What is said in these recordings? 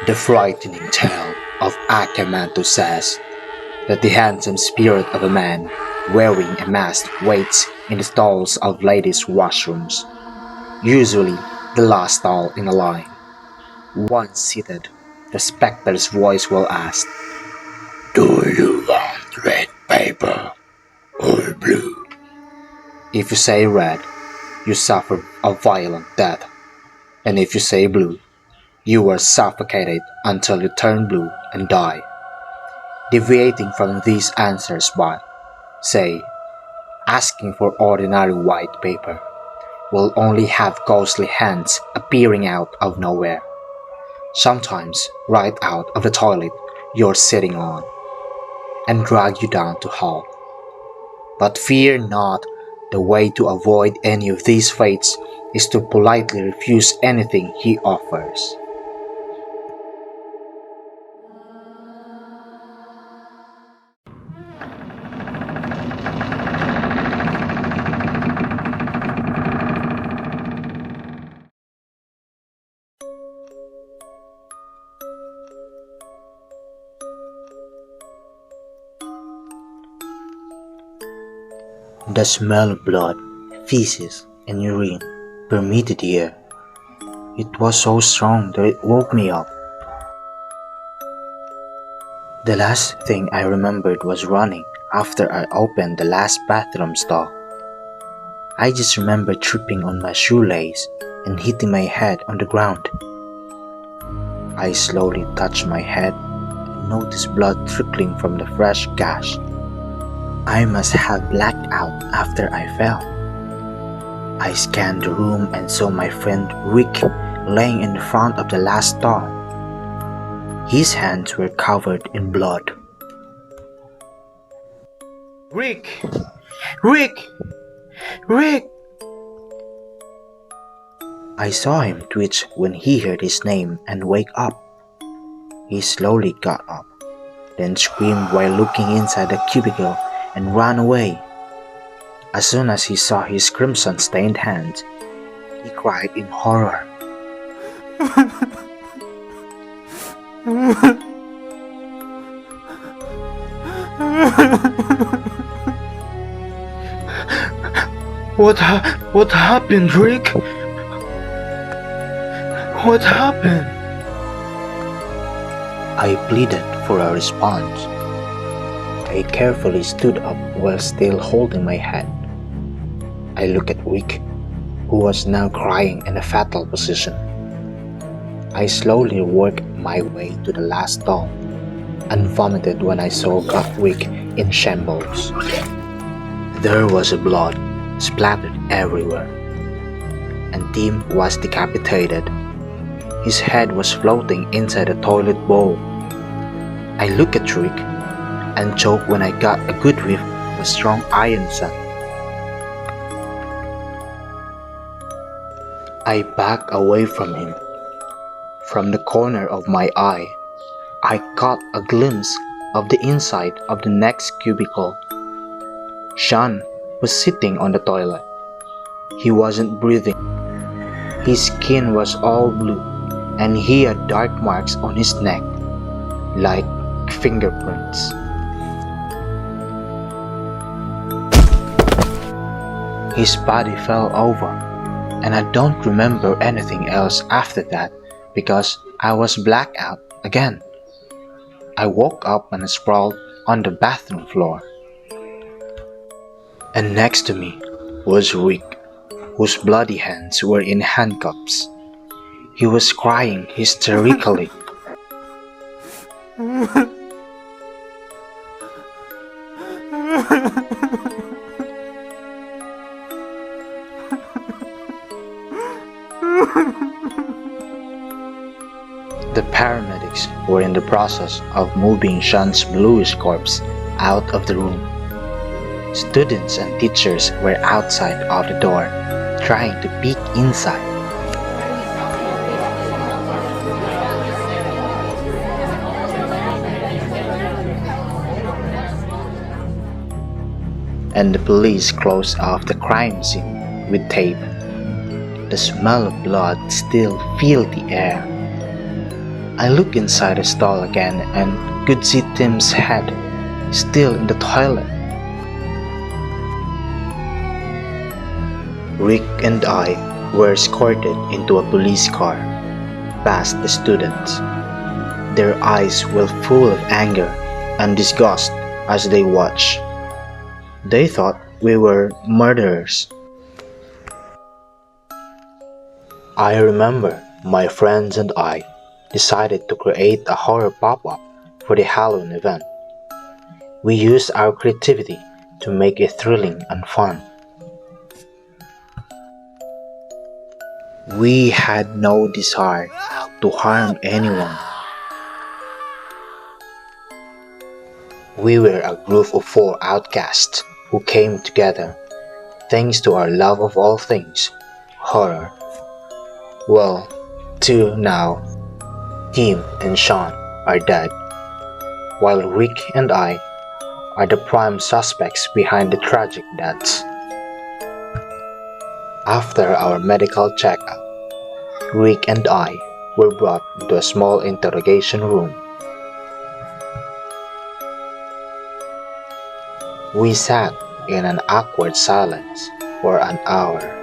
The frightening tale of Akamanto says that the handsome spirit of a man wearing a mask waits in the stalls of ladies' washrooms, usually the last stall in a line. Once seated, the specter's voice will ask, "Do you want red paper or blue?" If you say red, you suffer a violent death, and if you say blue, you are suffocated until you turn blue and die. Deviating from these answers by, say, asking for ordinary white paper, will only have ghostly hands appearing out of nowhere, sometimes right out of the toilet you're sitting on, and drag you down to hell. But fear not, the way to avoid any of these fates is to politely refuse anything he offers. The smell of blood, feces, and urine permeated the air. It was so strong that it woke me up. The last thing I remembered was running after I opened the last bathroom stall. I just remember tripping on my shoelace and hitting my head on the ground. I slowly touched my head and noticed blood trickling from the fresh gash. I must have blacked out after I fell. I scanned the room and saw my friend Rick laying in front of the last stall. His hands were covered in blood. "Rick! Rick! Rick!" I saw him twitch when he heard his name and wake up. He slowly got up, then screamed while looking inside the cubicle and ran away. As soon as he saw his crimson-stained hands, he cried in horror. What happened, Rick? What happened?" I pleaded for a response. I carefully stood up while still holding my head. I looked at Rick, who was now crying in a fetal position. I slowly worked my way to the last stall and vomited when I saw Rick in shambles. There was blood splattered everywhere, and Tim was decapitated. His head was floating inside a toilet bowl. I looked at Rick and choked when I got a good whiff of strong iron scent. I backed away from him. From the corner of my eye, I caught a glimpse of the inside of the next cubicle. Sean was sitting on the toilet. He wasn't breathing. His skin was all blue, and he had dark marks on his neck, like fingerprints. His body fell over, and I don't remember anything else after that because I was blacked out again. I woke up and sprawled on the bathroom floor. And next to me was Rick, whose bloody hands were in handcuffs. He was crying hysterically. The paramedics were in the process of moving Sean's bluish corpse out of the room. Students and teachers were outside of the door, trying to peek inside. And the police closed off the crime scene with tape. The smell of blood still filled the air. I looked inside the stall again and could see Tim's head, still in the toilet. Rick and I were escorted into a police car, past the students. Their eyes were full of anger and disgust as they watched. They thought we were murderers. I remember my friends and I decided to create a horror pop-up for the Halloween event. We used our creativity to make it thrilling and fun. We had no desire to harm anyone. We were a group of 4 outcasts who came together thanks to our love of all things horror. Well, 2 now. Tim and Sean are dead, while Rick and I are the prime suspects behind the tragic deaths. After our medical checkup, Rick and I were brought into a small interrogation room. We sat in an awkward silence for an hour.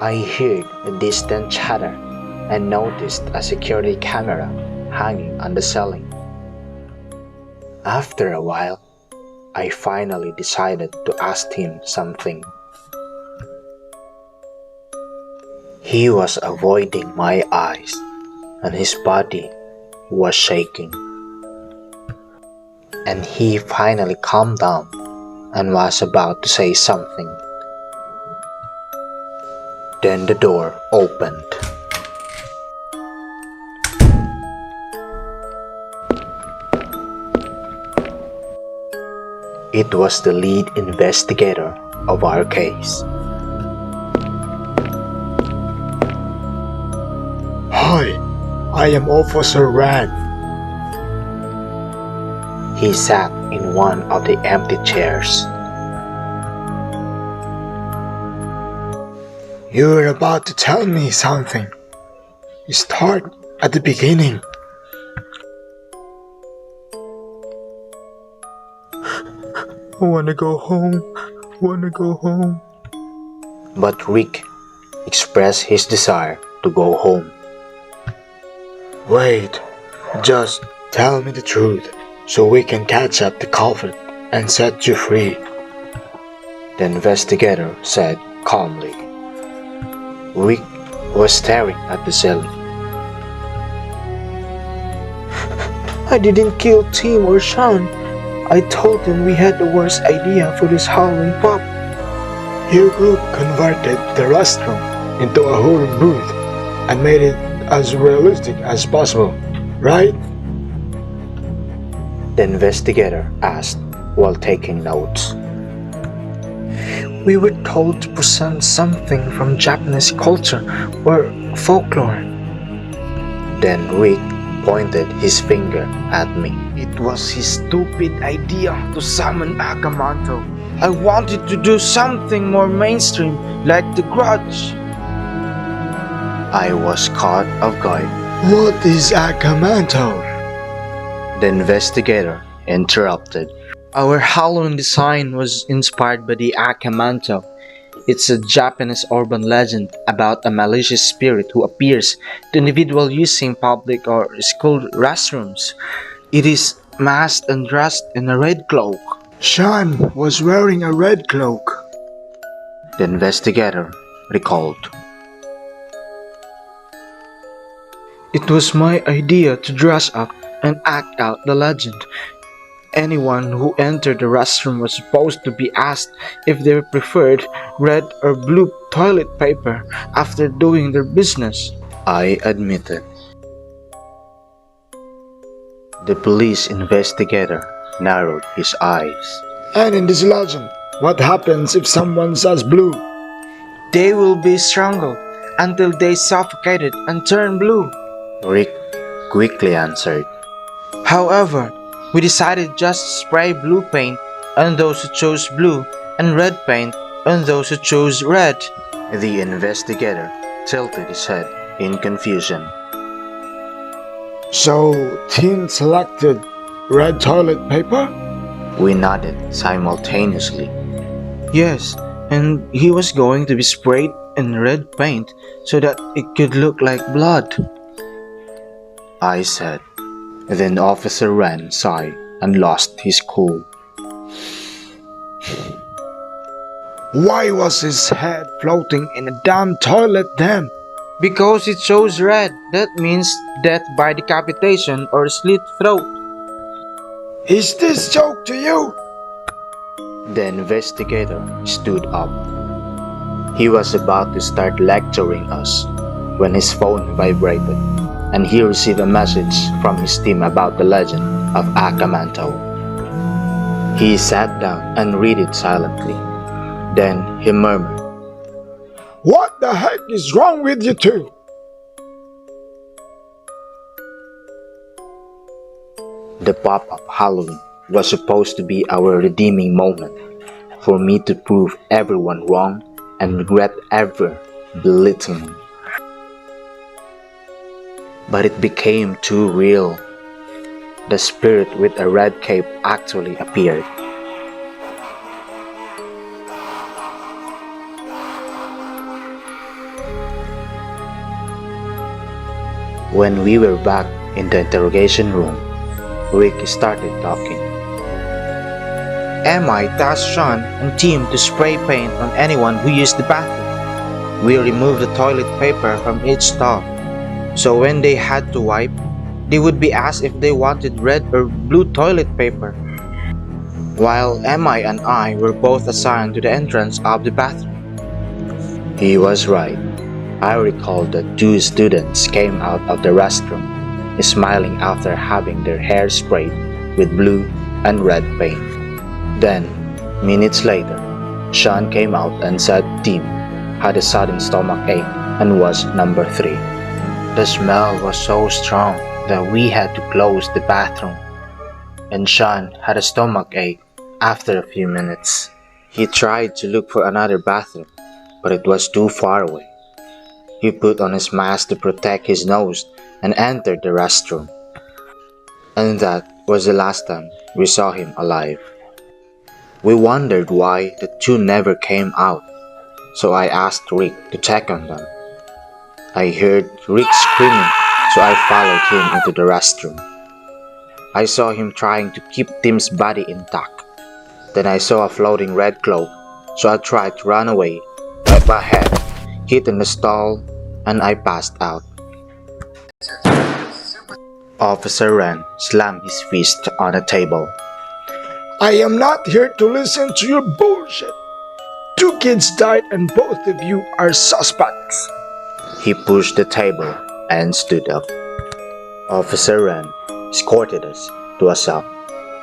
I heard a distant chatter and noticed a security camera hanging on the ceiling. After a while, I finally decided to ask him something. He was avoiding my eyes, and his body was shaking. And he finally calmed down and was about to say something. Then the door opened. It was the lead investigator of our case. Hi, I am Officer Rand. He sat in one of the empty chairs. You were about to tell me something. You start at the beginning. I wanna go home. But Rick expressed his desire to go home. Wait, just tell me the truth so we can catch up the culprit and set you free. The investigator said calmly. Rick was staring at the ceiling. I didn't kill Tim or Sean. I told them we had the worst idea for this Halloween pop. Your group converted the restroom into a horror booth and made it as realistic as possible, right? The investigator asked while taking notes. We were told to present something from Japanese culture or folklore. Then Rick pointed his finger at me. It was his stupid idea to summon Akamanto. I wanted to do something more mainstream, like The Grudge. I was caught off guard. What is Akamanto? The investigator interrupted. Our Halloween design was inspired by the Akamanto. It's a Japanese urban legend about a malicious spirit who appears to individuals using public or school restrooms. It is masked and dressed in a red cloak. Sean was wearing a red cloak. The investigator recalled. It was my idea to dress up and act out the legend. Anyone who entered the restroom was supposed to be asked if they preferred red or blue toilet paper after doing their business. I admitted. The police investigator narrowed his eyes. And in this legend, what happens if someone says blue? They will be strangled until they suffocated and turn blue. Rick quickly answered. However, we decided just to spray blue paint on those who chose blue and red paint on those who chose red. The investigator tilted his head in confusion. So, Tim selected red toilet paper? We nodded simultaneously. Yes, and he was going to be sprayed in red paint so that it could look like blood. I said. Then Officer Wren sighed and lost his cool. Why was his head floating in a damn toilet then? Because it shows red, that means death by decapitation or slit throat. Is this joke to you? The investigator stood up. He was about to start lecturing us when his phone vibrated and he received a message from his team about the legend of Akamanto. He sat down and read it silently. Then he murmured, What the heck is wrong with you two? The pop-up Halloween was supposed to be our redeeming moment, for me to prove everyone wrong and regret ever belittling. But it became too real. The spirit with a red cape actually appeared. When we were back in the interrogation room, Rick started talking. MI tasked Sean and Tim to spray paint on anyone who used the bathroom. We removed the toilet paper from each stall, so when they had to wipe, they would be asked if they wanted red or blue toilet paper. While MI and I were both assigned to the entrance of the bathroom. He was right. I recall that two students came out of the restroom, smiling after having their hair sprayed with blue and red paint. Then, minutes later, Sean came out and said Tim had a sudden stomach ache and was number 3. The smell was so strong that we had to close the bathroom, and Sean had a stomach ache after a few minutes. He tried to look for another bathroom, but it was too far away. He put on his mask to protect his nose and entered the restroom. And that was the last time we saw him alive. We wondered why the two never came out, so I asked Rick to check on them. I heard Rick screaming, so I followed him into the restroom. I saw him trying to keep Tim's body intact. Then I saw a floating red cloak, so I tried to run away, but my head hit in the stall and I passed out. Officer Wren slammed his fist on a table. I am not here to listen to your bullshit. 2 kids died and both of you are suspects. He pushed the table and stood up. Officer Wren escorted us to a cell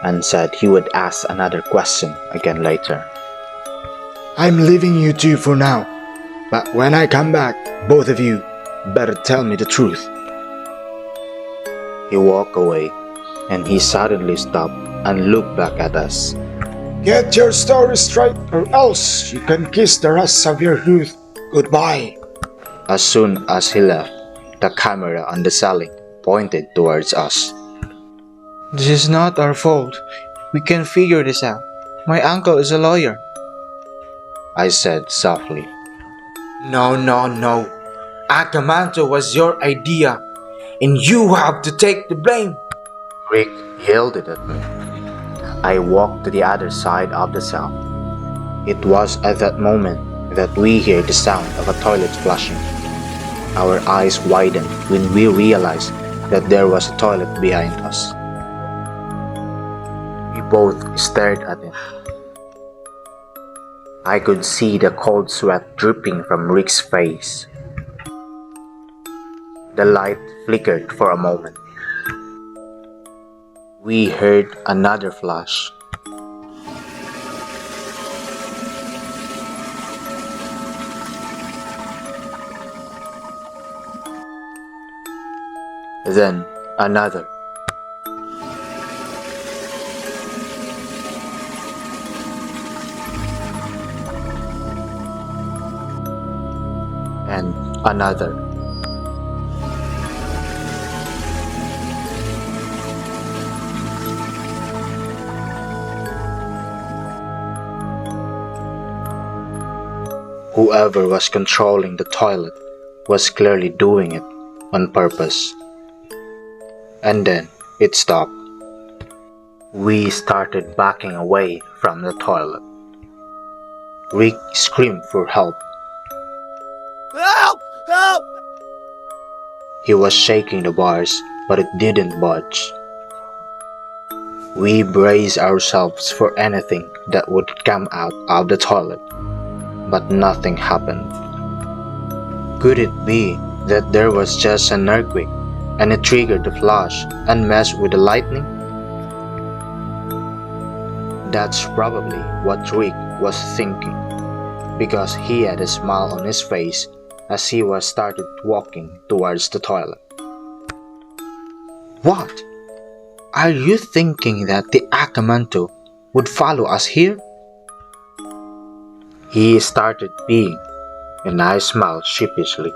and said he would ask another question again later. I'm leaving you two for now, but when I come back, both of you better tell me the truth. He walked away and he suddenly stopped and looked back at us. Get your story straight or else you can kiss the rest of your youth goodbye. As soon as he left, the camera on the ceiling pointed towards us. This is not our fault. We can figure this out. My uncle is a lawyer. I said softly. No. Akamanto was your idea, and you have to take the blame. Rick yelled it at me. I walked to the other side of the cell. It was at that moment that we heard the sound of a toilet flushing. Our eyes widened when we realized that there was a toilet behind us. We both stared at it. I could see the cold sweat dripping from Rick's face. The light flickered for a moment. We heard another flash. Then another. And Another. Whoever was controlling the toilet was clearly doing it on purpose. And then it stopped. We started backing away from the toilet. Rick screamed for help. Help! Help! He was shaking the bars, but it didn't budge. We braced ourselves for anything that would come out of the toilet, but nothing happened. Could it be that there was just an earthquake and it triggered the flash and messed with the lightning? That's probably what Rick was thinking, because he had a smile on his face as he was started walking towards the toilet. What? Are you thinking that the Akamanto would follow us here? He started peeing, and I smiled sheepishly.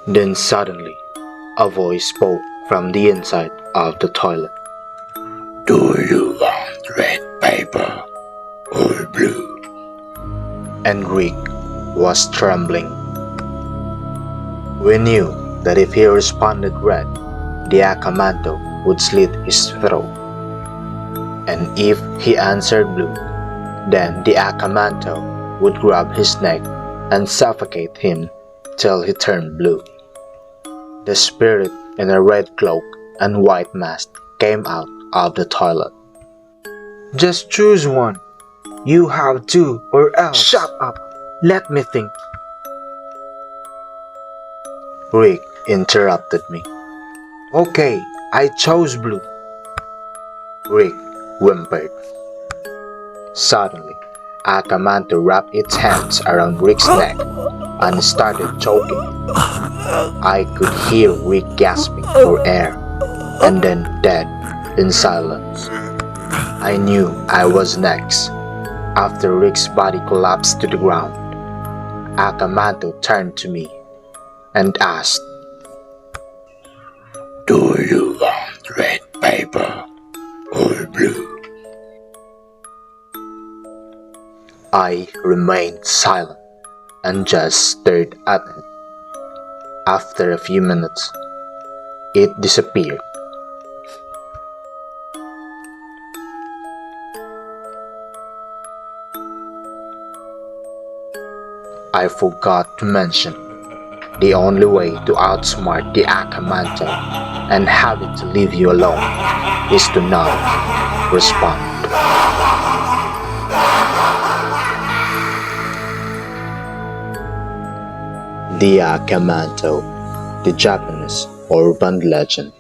Then suddenly, a voice spoke from the inside of the toilet. Do you want red paper or blue? And Rick was trembling. We knew that if he responded red, the Akamanto would slit his throat. And if he answered blue, then the Akamanto would grab his neck and suffocate him till he turned blue. The spirit in a red cloak and white mask came out of the toilet. Just choose one. You have to, or else. Shut up. Let me think. Rick interrupted me. Okay, I chose blue. Rick whimpered. Suddenly, Akamanto wrapped its hands around Rick's neck and started choking him. I could hear Rick gasping for air and then dead in silence. I knew I was next. After Rick's body collapsed to the ground, Akamanto turned to me and asked, Do you want red paper or blue? I remained silent and just stared at it. After a few minutes, it disappeared. I forgot to mention, the only way to outsmart the Akamanto and have it to leave you alone is to not respond. The Akamanto, the Japanese urban legend.